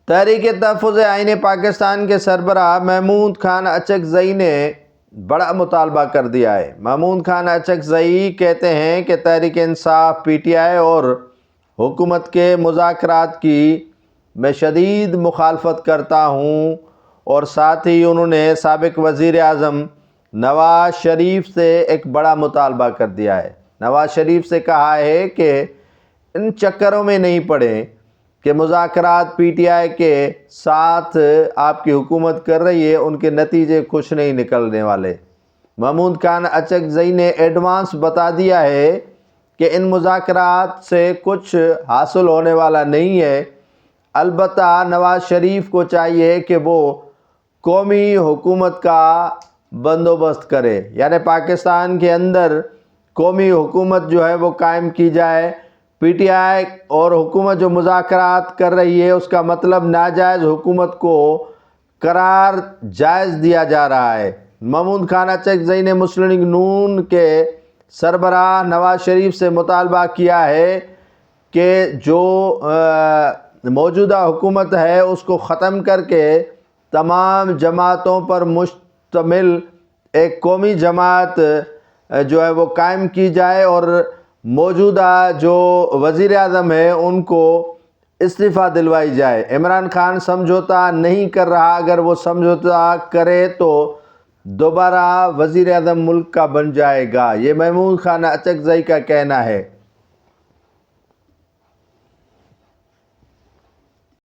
تحریک تحفظ آئین پاکستان کے سربراہ محمود خان اچکزئی نے بڑا مطالبہ کر دیا ہے۔ محمود خان اچکزئی کہتے ہیں کہ Tehreek Insaf P T I اور حکومت کے مذاکرات کی میں شدید مخالفت کرتا ہوں، اور ساتھ ہی انہوں نے سابق وزیر اعظم نواز شریف سے ایک بڑا مطالبہ کر دیا ہے۔ نواز شریف سے کہا ہے کہ ان چکروں میں نہیں پڑیں کہ مذاکرات پی ٹی آئی کے ساتھ آپ کی حکومت کر رہی ہے، ان کے نتیجے کچھ نہیں نکلنے والے۔ محمود خان اچکزئی نے ایڈوانس بتا دیا ہے کہ ان مذاکرات سے کچھ حاصل ہونے والا نہیں ہے۔ البتہ نواز شریف کو چاہیے کہ وہ قومی حکومت کا بندوبست کرے، یعنی پاکستان کے اندر قومی حکومت جو ہے وہ قائم کی جائے۔ پی ٹی آئی اور حکومت جو مذاکرات کر رہی ہے اس کا مطلب ناجائز حکومت کو قرار جائز دیا جا رہا ہے۔ محمود خان اچکزئی نے مسلم لیگ نون کے سربراہ نواز شریف سے مطالبہ کیا ہے کہ جو موجودہ حکومت ہے اس کو ختم کر کے تمام جماعتوں پر مشتمل ایک قومی جماعت جو ہے وہ قائم کی جائے، اور موجودہ جو وزیر اعظم ہے ان کو استعفیٰ دلوائی جائے۔ عمران خان سمجھوتا نہیں کر رہا، اگر وہ سمجھوتا کرے تو دوبارہ وزیر اعظم ملک کا بن جائے گا، یہ محمود خان اچکزئی کا کہنا ہے۔